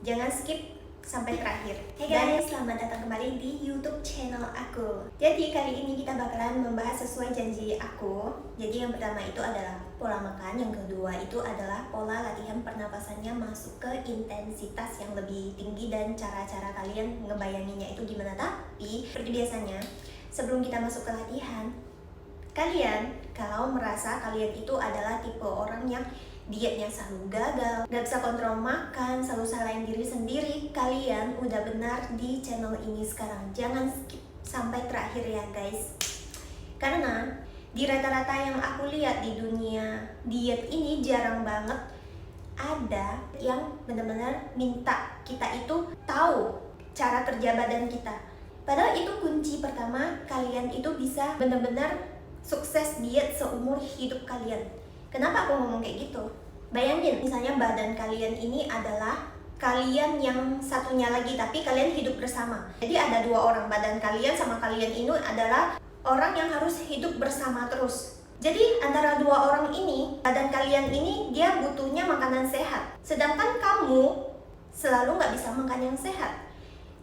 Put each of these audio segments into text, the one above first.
Jangan skip sampai terakhir. Hey guys, selamat datang kembali di YouTube channel aku. Jadi kali ini kita bakalan membahas sesuai janji aku. Jadi yang pertama itu adalah pola makan, yang kedua itu adalah pola latihan pernapasannya masuk ke intensitas yang lebih tinggi dan cara-cara kalian ngebayanginnya itu gimana. Tapi seperti biasanya, sebelum kita masuk ke latihan, kalian kalau merasa kalian itu adalah tipe orang yang dietnya selalu gagal, gak bisa kontrol makan, selalu salahin diri sendiri, kalian udah benar di channel ini sekarang. Jangan skip sampai terakhir ya guys. Karena di rata-rata yang aku lihat di dunia diet ini jarang banget ada yang benar-benar minta kita itu tahu cara kerja badan kita. Padahal itu kunci pertama kalian itu bisa benar-benar sukses diet seumur hidup kalian. Kenapa aku ngomong kayak gitu? Bayangin, misalnya badan kalian ini adalah kalian yang satunya lagi, tapi kalian hidup bersama. Jadi ada dua orang, badan kalian sama kalian ini adalah orang yang harus hidup bersama terus. Jadi antara dua orang ini, badan kalian ini dia butuhnya makanan sehat. Sedangkan kamu selalu nggak bisa makan yang sehat.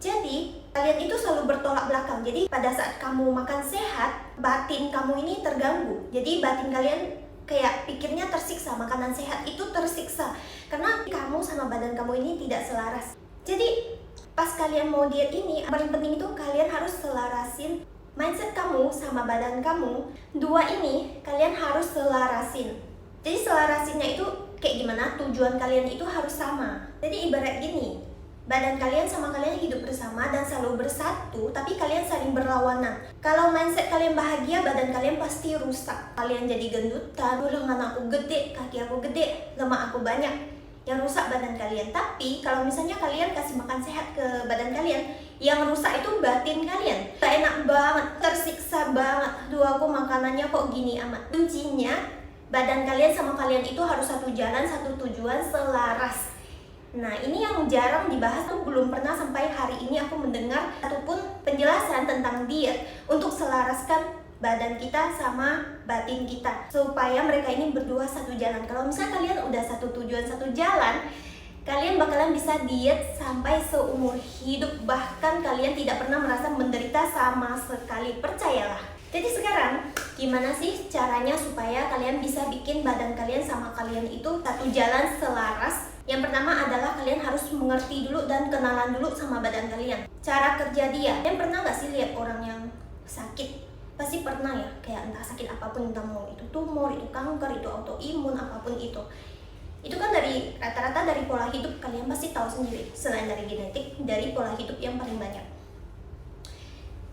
Jadi kalian itu selalu bertolak belakang. Jadi pada saat kamu makan sehat, batin kamu ini terganggu. Jadi batin kalian kayak pikirnya tersiksa, makanan sehat itu tersiksa karena kamu sama badan kamu ini tidak selaras. Jadi pas kalian mau diet ini, paling penting itu kalian harus selarasin mindset kamu sama badan kamu. Dua ini kalian harus selarasin. Jadi selarasinnya itu kayak gimana? Tujuan kalian itu harus sama. Jadi ibarat gini, badan kalian sama kalian hidup bersama dan selalu bersatu, tapi kalian saling berlawanan. Kalau mindset kalian bahagia, badan kalian pasti rusak. Kalian jadi gendutan, lengan aku gede, kaki aku gede, lemak aku banyak. Yang rusak badan kalian. Tapi kalau misalnya kalian kasih makan sehat ke badan kalian, yang rusak itu batin kalian. Gak enak banget, tersiksa banget. Aduh, aku makanannya kok gini amat. Kuncinya, badan kalian sama kalian itu harus satu jalan, satu tujuan, selaras. Nah, ini yang jarang dibahas tuh, belum pernah sampai hari ini aku mendengar ataupun penjelasan tentang diet untuk selaraskan badan kita sama batin kita supaya mereka ini berdua satu jalan. Kalau misalnya kalian udah satu tujuan, satu jalan, kalian bakalan bisa diet sampai seumur hidup, bahkan kalian tidak pernah merasa menderita sama sekali, percayalah. Jadi sekarang gimana sih caranya supaya kalian bisa bikin badan kalian sama kalian itu satu jalan, selaras? Yang pertama adalah kalian harus mengerti dulu dan kenalan dulu sama badan kalian. Cara kerja dia. Kalian pernah gak sih lihat orang yang sakit? Pasti pernah ya, kayak entah sakit apapun, entah mau itu tumor, itu kanker, itu autoimun, apapun itu. Itu kan dari rata-rata dari pola hidup, kalian pasti tahu sendiri. Selain dari genetik, dari pola hidup yang paling banyak.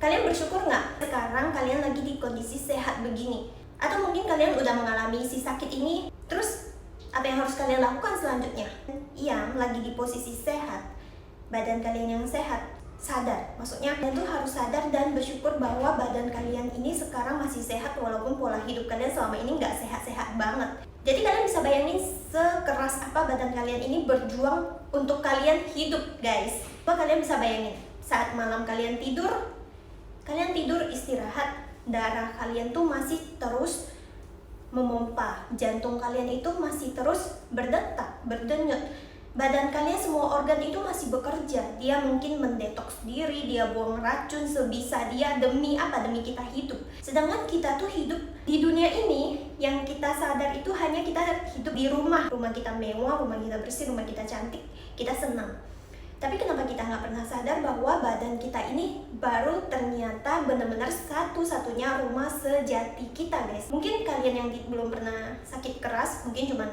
Kalian bersyukur nggak sekarang kalian lagi di kondisi sehat begini? Atau mungkin kalian udah mengalami si sakit ini, terus apa yang harus kalian lakukan selanjutnya? Yang lagi di posisi sehat, badan kalian yang sehat, sadar. Maksudnya kalian tuh harus sadar dan bersyukur bahwa badan kalian ini sekarang masih sehat, walaupun pola hidup kalian selama ini nggak sehat-sehat banget. Jadi kalian bisa bayangin sekeras apa badan kalian ini berjuang untuk kalian hidup, guys. Coba kalian bisa bayangin, saat malam kalian tidur istirahat, darah kalian tuh masih terus memompa, jantung kalian itu masih terus berdetak, berdenyut. Badan kalian semua organ itu masih bekerja. Dia mungkin mendetoks diri, dia buang racun sebisa dia demi apa? Demi kita hidup. Sedangkan kita tuh hidup di dunia ini, yang kita sadar itu hanya kita hidup di rumah. Rumah kita mewah, rumah kita bersih, rumah kita cantik, kita senang. Tapi kenapa kita nggak pernah sadar bahwa badan kita ini baru ternyata benar-benar satu-satunya rumah sejati kita, guys. Mungkin kalian yang belum pernah sakit keras, mungkin cuman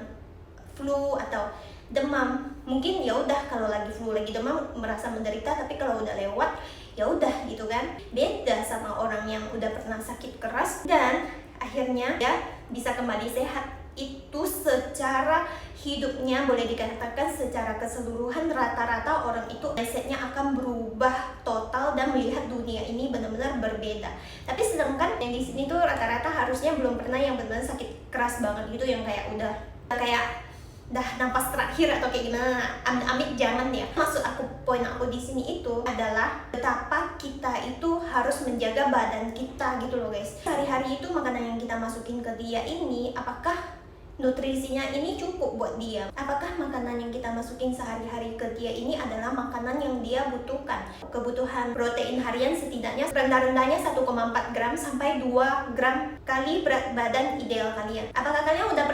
flu atau demam, mungkin ya udah kalau lagi flu lagi demam merasa menderita, tapi kalau udah lewat ya udah gitu kan. Beda sama orang yang udah pernah sakit keras dan akhirnya ya bisa kembali sehat. Itu secara hidupnya boleh dikatakan secara keseluruhan rata-rata orang itu mindsetnya akan berubah total dan melihat dunia ini benar-benar berbeda. Tapi sedangkan yang di sini tuh rata-rata harusnya belum pernah yang benar-benar sakit keras banget gitu, yang kayak udah kayak nafas terakhir atau kayak gimana. Amit jangan ya. Maksud aku, poin aku di sini itu adalah betapa kita itu harus menjaga badan kita gitu loh guys. Hari-hari itu makanan yang kita masukin ke dia ini, apakah nutrisinya ini cukup buat dia. Apakah makanan yang kita masukin sehari-hari ke dia ini adalah makanan yang dia butuhkan? Kebutuhan protein harian setidaknya rendah-rendahnya 1,4 gram sampai 2 gram kali berat badan ideal kalian. Apakah kalian udah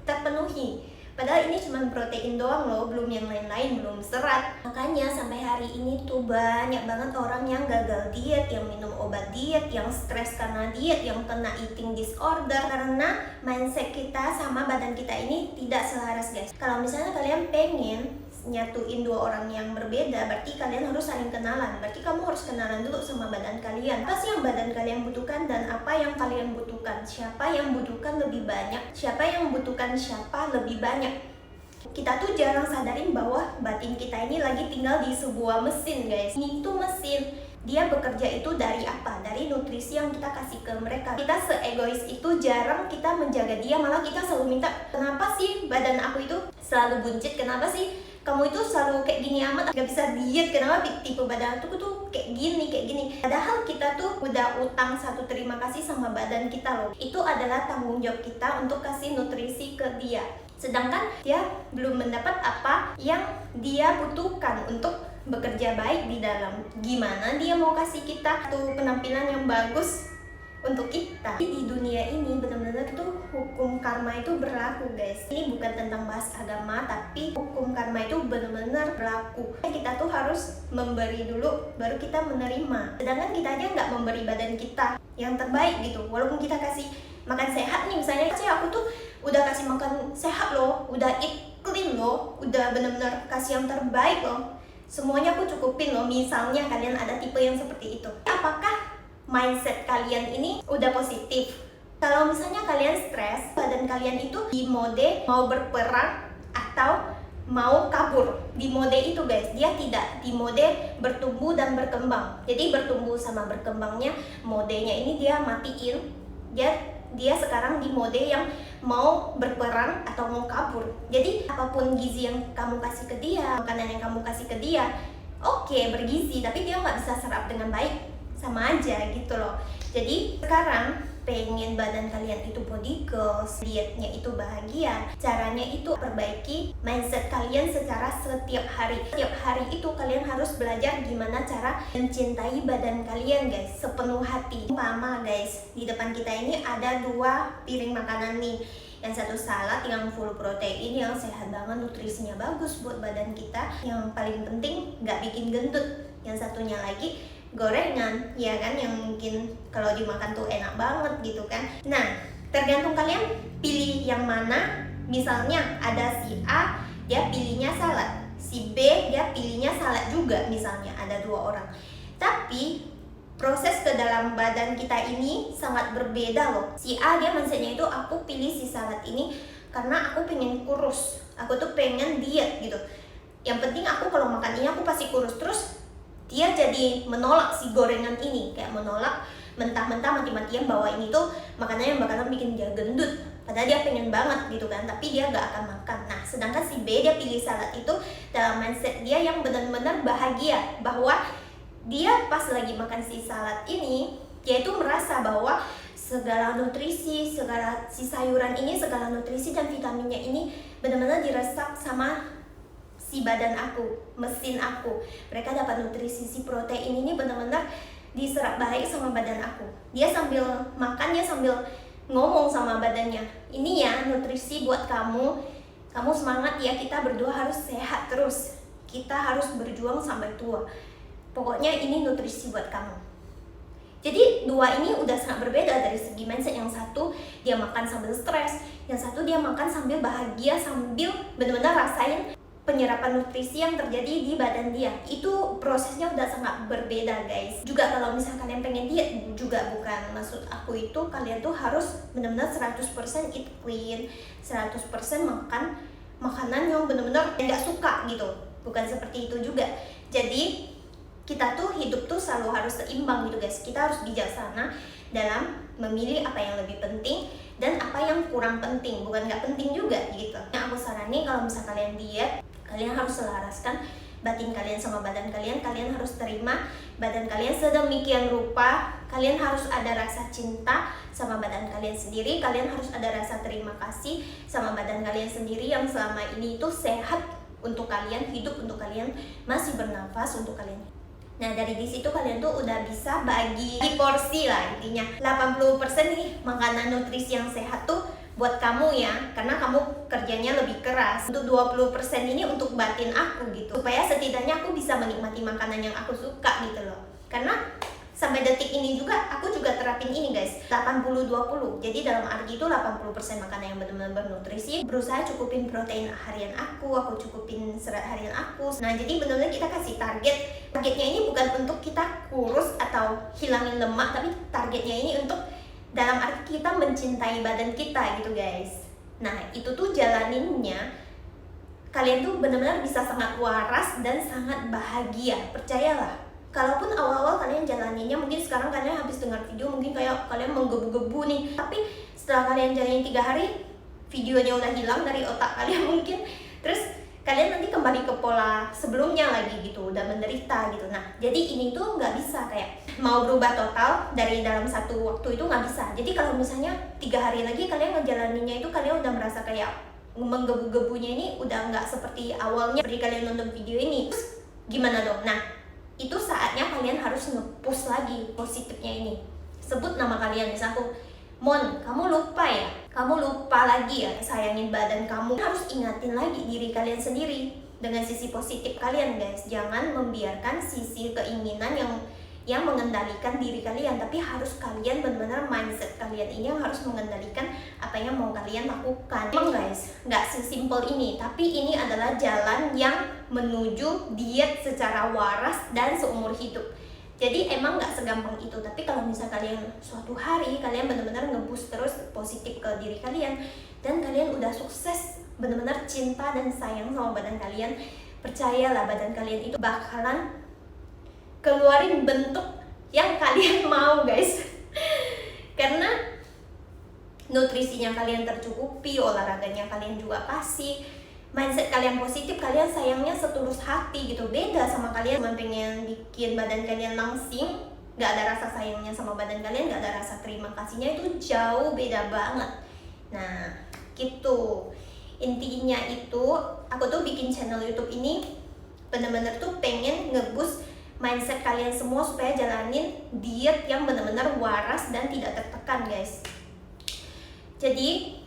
terpenuhi? Padahal ini cuma protein doang loh, belum yang lain-lain, belum serat. Makanya sampai hari ini tuh banyak banget orang yang gagal diet, yang minum obat diet, yang stres karena diet, yang kena eating disorder. Karena mindset kita sama badan kita ini tidak selaras guys. Kalau misalnya kalian pengen nyatuin dua orang yang berbeda, berarti kalian harus saling kenalan. Berarti kamu harus kenalan dulu sama badan kalian. Apa sih yang badan kalian butuhkan dan apa yang kalian butuhkan? Siapa yang butuhkan lebih banyak? Siapa yang butuhkan siapa lebih banyak? Kita tuh jarang sadarin bahwa batin kita ini lagi tinggal di sebuah mesin guys. Ini tuh mesin, dia bekerja itu dari apa? Dari nutrisi yang kita kasih ke mereka. Kita se-egois itu, jarang kita menjaga dia, malah kita selalu minta, kenapa sih badan aku itu selalu buncit? Kenapa sih kamu itu selalu kayak gini amat, gak bisa diet? Kenapa tipe badan aku tuh kayak gini? Padahal kita tuh udah utang satu terima kasih sama badan kita loh. Itu adalah tanggung jawab kita untuk kasih nutrisi ke dia. Sedangkan dia belum mendapat apa yang dia butuhkan untuk bekerja baik di dalam. Gimana dia mau kasih kita tuh penampilan yang bagus untuk kita? Di dunia ini benar-benar tuh hukum karma itu berlaku guys. Ini bukan tentang bahas agama, tapi hukum karma itu benar-benar berlaku. Kita tuh harus memberi dulu baru kita menerima. Sedangkan kita aja nggak memberi badan kita yang terbaik gitu. Walaupun kita kasih makan sehat nih, misalnya aku tuh udah kasih makan sehat loh, udah eat clean loh, udah benar-benar kasih yang terbaik loh, semuanya aku cukupin loh. Misalnya kalian ada tipe yang seperti itu, apakah mindset kalian ini udah positif? Kalau misalnya kalian stres, badan kalian itu di mode mau berperang atau mau kabur. Di mode itu guys, dia tidak di mode bertumbuh dan berkembang. Jadi bertumbuh sama berkembangnya, modenya ini dia matiin. Dia sekarang di mode yang mau berperang atau mau kabur. Jadi apapun gizi yang kamu kasih ke dia, makanan yang kamu kasih ke dia, oke, bergizi, tapi dia nggak bisa serap dengan baik, sama aja gitu loh. Jadi sekarang pengen badan kalian itu body goals, dietnya itu bahagia, caranya itu perbaiki mindset kalian secara setiap hari. Setiap hari itu kalian harus belajar gimana cara mencintai badan kalian guys, sepenuh hati. Umpama guys, di depan kita ini ada 2 piring makanan nih. Yang satu salad yang full protein, yang sehat banget, nutrisinya bagus buat badan kita, yang paling penting nggak bikin gendut. Yang satunya lagi gorengan, ya kan, yang mungkin kalau dimakan tuh enak banget gitu kan. Nah, tergantung kalian pilih yang mana. Misalnya ada si A, dia pilihnya salad, si B dia pilihnya salad juga, misalnya ada 2 orang. Tapi proses ke dalam badan kita ini sangat berbeda loh. Si A dia mindsetnya itu, aku pilih si salad ini karena aku pengen kurus, aku tuh pengen diet gitu. Yang penting aku kalau makan ini aku pasti kurus. Terus dia jadi menolak si gorengan ini, kayak menolak mentah-mentah mati-matian bahwa ini tuh makanan yang bakalan bikin dia gendut. Padahal dia pengen banget gitu kan, tapi dia gak akan makan. Nah, sedangkan si B dia pilih salad itu dalam mindset dia yang benar-benar bahagia, bahwa dia pas lagi makan si salad ini, dia itu merasa bahwa segala nutrisi, segala si sayuran ini, segala nutrisi dan vitaminnya ini benar-benar diresap sama si badan aku, mesin aku. Mereka dapat nutrisi, si protein ini benar-benar diserap baik sama badan aku. Dia sambil makan, dia sambil ngomong sama badannya, ini ya nutrisi buat kamu, kamu semangat ya, kita berdua harus sehat terus, kita harus berjuang sampai tua, pokoknya ini nutrisi buat kamu. Jadi 2 ini udah sangat berbeda dari segi mindset. Yang satu dia makan sambil stres, yang satu dia makan sambil bahagia, sambil benar-benar rasain penyerapan nutrisi yang terjadi di badan dia. Itu prosesnya udah sangat berbeda guys. Juga kalau misalnya kalian pengen diet, juga bukan maksud aku itu kalian tuh harus benar-benar 100% eat clean, 100% makan makanan yang benar-benar nggak suka gitu. Bukan seperti itu juga. Jadi kita tuh hidup tuh selalu harus seimbang gitu guys. Kita harus bijaksana dalam memilih apa yang lebih penting dan apa yang kurang penting, bukan nggak penting juga gitu. Yang aku saranin kalau misalnya kalian diet, kalian harus selaraskan batin kalian sama badan kalian, kalian harus terima badan kalian sedemikian rupa. Kalian harus ada rasa cinta sama badan kalian sendiri, kalian harus ada rasa terima kasih sama badan kalian sendiri yang selama ini itu sehat untuk kalian, hidup untuk kalian, masih bernafas untuk kalian. Nah, dari di situ kalian tuh udah bisa bagi porsi lah intinya. 80% nih makanan nutrisi yang sehat tuh buat kamu ya, karena kamu kerjanya lebih keras. Untuk 20% ini untuk batin aku gitu, supaya setidaknya aku bisa menikmati makanan yang aku suka gitu loh. Karena sampai detik ini juga aku juga terapin ini guys, 80-20. Jadi dalam arti itu 80% makanan yang benar-benar bernutrisi, berusaha cukupin protein harian aku cukupin serat harian aku. Nah, jadi benar-benar kita kasih targetnya ini bukan untuk kita kurus atau hilangin lemak, tapi targetnya ini untuk dalam arti kita mencintai badan kita gitu guys. Nah, itu tuh jalaninnya kalian tuh benar-benar bisa sangat waras dan sangat bahagia, percayalah. Kalaupun awal-awal kalian jalaninnya, mungkin sekarang kalian habis dengar video mungkin kayak kalian menggebu-gebu nih, tapi setelah kalian jalanin 3 hari, videonya udah hilang dari otak kalian mungkin, terus kalian nanti kembali ke pola sebelumnya lagi gitu, udah menderita gitu. Nah, jadi ini tuh nggak bisa kayak mau berubah total dari dalam satu waktu itu, nggak bisa. Jadi kalau misalnya 3 hari lagi kalian ngejalaninnya itu kalian udah merasa kayak menggebu-gebunya ini udah nggak seperti awalnya, seperti kalian nonton video ini, terus gimana dong? Nah, itu saatnya kalian harus nge-push lagi positifnya ini. Sebut nama kalian, misalnya Mon, kamu lupa ya? Kamu lupa lagi ya sayangin badan kamu. Harus ingatin lagi diri kalian sendiri dengan sisi positif kalian guys. Jangan membiarkan sisi keinginan yang mengendalikan diri kalian, tapi harus kalian benar-benar mindset kalian ini yang harus mengendalikan apa yang mau kalian lakukan. Emang guys, nggak sesimpel ini, tapi ini adalah jalan yang menuju diet secara waras dan seumur hidup. Jadi emang nggak segampang itu, tapi kalau misal kalian suatu hari kalian benar-benar nge-boost terus positif ke diri kalian dan kalian udah sukses benar-benar cinta dan sayang sama badan kalian, percayalah badan kalian itu bakalan keluarin bentuk yang kalian mau guys. Karena nutrisinya kalian tercukupi, olahraganya kalian juga kasih, mindset kalian positif, kalian sayangnya setulus hati gitu. Beda sama kalian cuma pengen bikin badan kalian langsing, gak ada rasa sayangnya sama badan kalian, gak ada rasa terima kasihnya, itu jauh beda banget. Nah gitu, intinya itu aku tuh bikin channel YouTube ini bener-bener tuh pengen nge-boost mindset kalian semua supaya jalanin diet yang benar-benar waras dan tidak tertekan guys. Jadi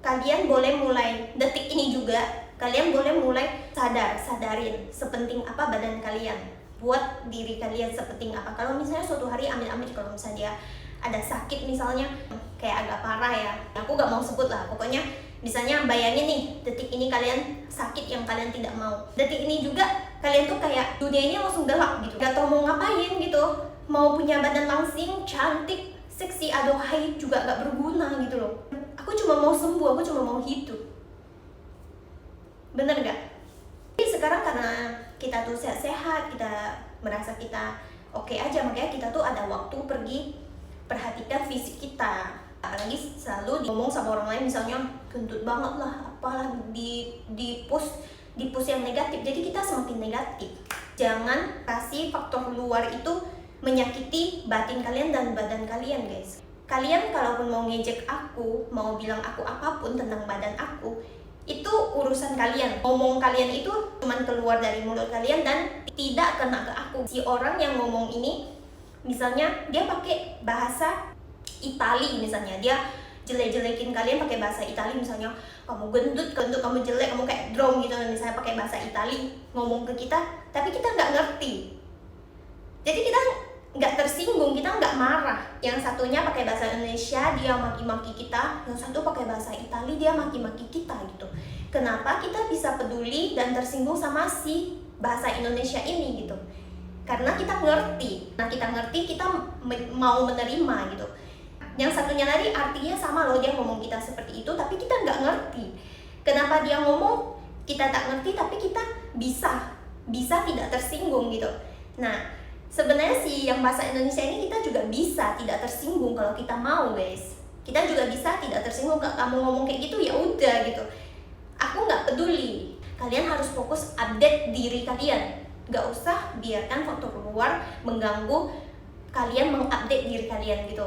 kalian boleh mulai detik ini juga, kalian boleh mulai sadarin sepenting apa badan kalian buat diri kalian, sepenting apa. Kalau misalnya suatu hari amit-amit kalau misalnya dia ada sakit misalnya kayak agak parah ya, aku gak mau sebut lah, pokoknya misalnya bayangin nih detik ini kalian sakit yang kalian tidak mau, detik ini juga kalian tuh kayak dunia ini langsung gelap gitu, gak tau mau ngapain gitu, mau punya badan langsing, cantik, seksi, aduhai juga gak berguna gitu loh. Aku cuma mau sembuh, aku cuma mau hidup, bener gak? Jadi sekarang karena kita tuh sehat-sehat, kita merasa kita oke aja, makanya kita tuh ada waktu pergi perhatikan fisik kita. Apalagi selalu ngomong sama orang lain misalnya gendut banget lah, apalah di post yang negatif, jadi kita semakin negatif. Jangan kasih faktor luar itu menyakiti batin kalian dan badan kalian guys. Kalian kalaupun mau ngejek aku, mau bilang aku apapun tentang badan aku, itu urusan kalian. Ngomong kalian itu cuman keluar dari mulut kalian dan tidak kena ke aku. Si orang yang ngomong ini misalnya dia pakai bahasa Itali, misalnya dia jelek-jelekin kalian pakai bahasa Itali, misalnya kamu gendut, kamu jelek, kamu kayak drone gitu, misalnya pakai bahasa Itali ngomong ke kita, tapi kita nggak ngerti, jadi kita nggak tersinggung, kita nggak marah. Yang satunya pakai bahasa Indonesia dia maki-maki kita, yang satu pakai bahasa Itali dia maki-maki kita gitu. Kenapa kita bisa peduli dan tersinggung sama si bahasa Indonesia ini gitu? Karena kita ngerti. Nah, kita ngerti, kita mau menerima gitu. Yang satunya tadi artinya sama loh, dia ngomong kita seperti itu, tapi kita nggak ngerti. Kenapa dia ngomong kita tak ngerti, tapi kita bisa tidak tersinggung gitu. Nah, sebenarnya si yang bahasa Indonesia ini kita juga bisa tidak tersinggung kalau kita mau guys. Kita juga bisa tidak tersinggung. Kalau kamu ngomong kayak gitu ya udah gitu, aku nggak peduli. kalian harus fokus update diri kalian. Gak usah biarkan faktor luar mengganggu kalian mengupdate diri kalian gitu.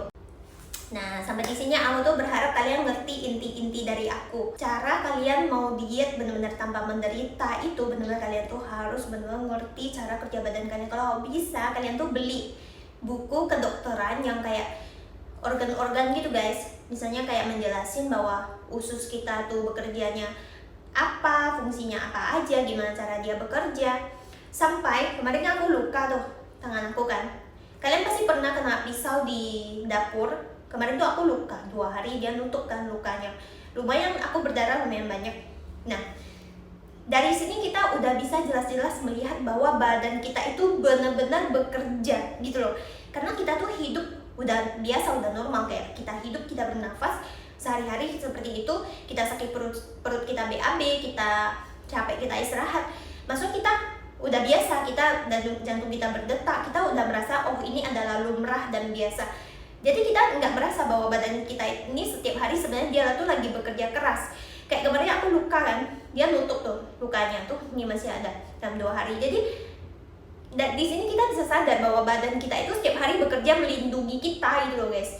Nah, sampai di sini aku tuh berharap kalian ngerti inti-inti dari aku. Cara kalian mau diet benar-benar tanpa menderita itu benar-benar kalian tuh harus benar-benar ngerti cara kerja badan kalian. Kalau bisa kalian tuh beli buku kedokteran yang kayak organ-organ gitu guys. Misalnya kayak menjelasin bahwa usus kita tuh bekerjanya apa, fungsinya apa aja, gimana cara dia bekerja. Sampai kemarin aku luka tuh tangan aku kan. Kalian pasti pernah kena pisau di dapur. Kemarin tuh aku luka, 2 hari dia nutup kan lukanya. Lumayan aku berdarah lumayan banyak. Nah, dari sini kita udah bisa jelas-jelas melihat bahwa badan kita itu benar-benar bekerja gitu loh. Karena kita tuh hidup udah biasa, udah normal, kayak kita hidup, kita bernafas sehari-hari seperti itu. Kita sakit perut kita BAB, kita capek, kita istirahat. Maksudnya kita udah biasa, kita jantung kita berdetak, kita udah merasa oh ini adalah lumrah dan biasa. Jadi kita nggak merasa bahwa badan kita ini setiap hari sebenarnya dia tuh lagi bekerja keras. Kayak kemarin aku luka kan, dia nutup tuh lukanya tuh, ini masih ada dalam 2 hari. Jadi di sini kita bisa sadar bahwa badan kita itu setiap hari bekerja melindungi kita gitu loh guys.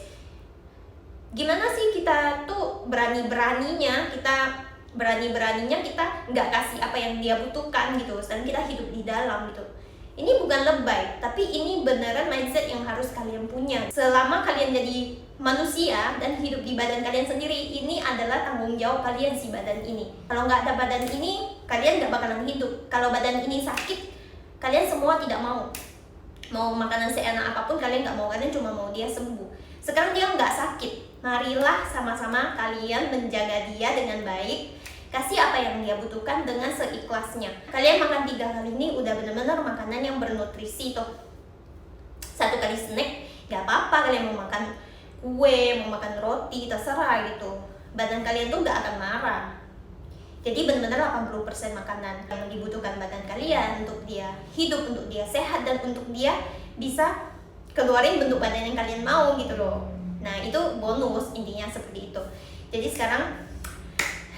Gimana sih kita tuh berani-beraninya kita nggak kasih apa yang dia butuhkan gitu, dan kita hidup di dalam gitu. Ini bukan lebay, tapi ini beneran mindset yang harus kalian punya. Selama kalian jadi manusia dan hidup di badan kalian sendiri, ini adalah tanggung jawab kalian si badan ini. Kalau nggak ada badan ini, kalian nggak bakalan hidup. Kalau badan ini sakit, kalian semua tidak mau makanan seenak apapun, kalian nggak mau, kalian cuma mau dia sembuh. Sekarang dia nggak sakit, marilah sama-sama kalian menjaga dia dengan baik. Kasih apa yang dia butuhkan dengan seikhlasnya. Kalian makan 3 kali ini udah bener-bener makanan yang bernutrisi tuh. 1 kali snack gak apa-apa, kalian mau makan kue, mau makan roti, terserah gitu. Badan kalian tuh gak akan marah. Jadi bener-bener 80% makanan yang dibutuhkan badan kalian untuk dia hidup, untuk dia sehat, dan untuk dia bisa keluarin bentuk badan yang kalian mau gitu loh. Nah itu bonus, intinya seperti itu. Jadi sekarang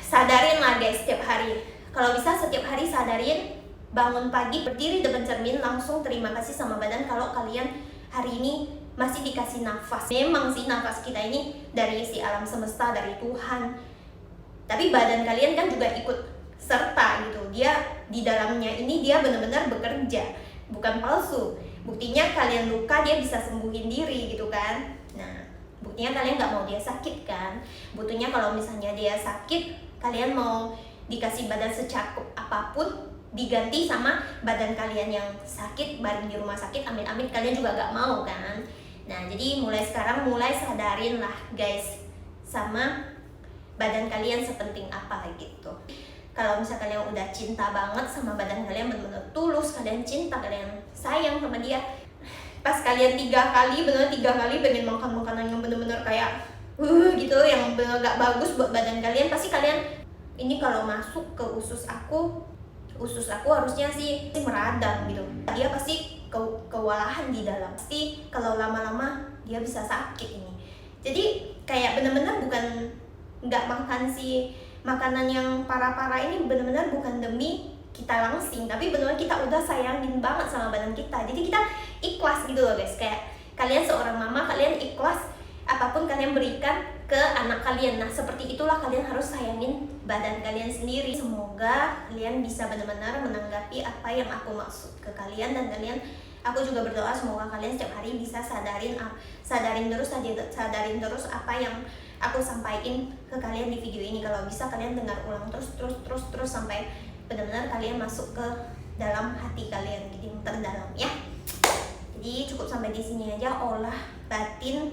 sadarin lah guys setiap hari. Kalau bisa setiap hari sadarin, bangun pagi, berdiri depan cermin, langsung terima kasih sama badan kalau kalian hari ini masih dikasih nafas. Memang sih nafas kita ini dari si alam semesta, dari Tuhan. Tapi badan kalian kan juga ikut serta gitu. Dia di dalamnya ini dia benar-benar bekerja, bukan palsu. Buktinya kalian luka dia bisa sembuhin diri gitu kan. Nah, buktinya kalian nggak mau dia sakit kan. Butuhnya kalau misalnya dia sakit, kalian mau dikasih badan secakup apapun, diganti sama badan kalian yang sakit baring di rumah sakit, amit-amit kalian juga gak mau kan. Nah jadi mulai sekarang mulai sadarin lah guys sama badan kalian sepenting apa gitu. Kalau misalnya kalian udah cinta banget sama badan kalian, benar-benar tulus kalian cinta, kalian sayang sama dia, pas kalian 3 kali pengen makan makanan yang benar-benar kayak gitu, yang bener gak bagus buat badan kalian, pasti kalian ini kalau masuk ke usus aku harusnya sih meradang gitu. Dia pasti kewalahan di dalam. Pasti kalau lama-lama dia bisa sakit ini. Jadi kayak bener-bener bukan nggak makan si makanan yang parah-parah ini, bener-bener bukan demi kita langsing, tapi bener-bener kita udah sayangin banget sama badan kita. Jadi kita ikhlas gitu loh guys. Kayak kalian seorang mama, kalian ikhlas apapun kalian berikan ke anak kalian. Nah seperti itulah kalian harus sayangin badan kalian sendiri. Semoga kalian bisa benar-benar menanggapi apa yang aku maksud ke kalian, dan aku juga berdoa semoga kalian setiap hari bisa sadarin terus apa yang aku sampaikan ke kalian di video ini. Kalau bisa kalian dengar ulang terus sampai benar-benar kalian masuk ke dalam hati kalian gitu, yang terdalam ya. Jadi cukup sampai di sini aja olah batin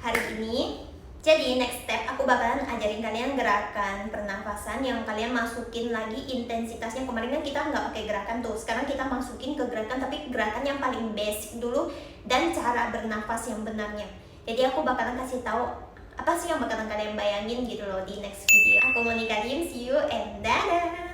hari ini. Jadi next step aku bakalan ajarin kalian gerakan pernafasan yang kalian masukin lagi intensitasnya. Kemarin kan kita nggak pakai gerakan tuh, sekarang kita masukin ke gerakan, tapi gerakan yang paling basic dulu dan cara bernafas yang benarnya. Jadi aku bakalan kasih tahu apa sih yang bakalan kalian bayangin gitu loh di next video. Aku Monica Lim, see you and dadah.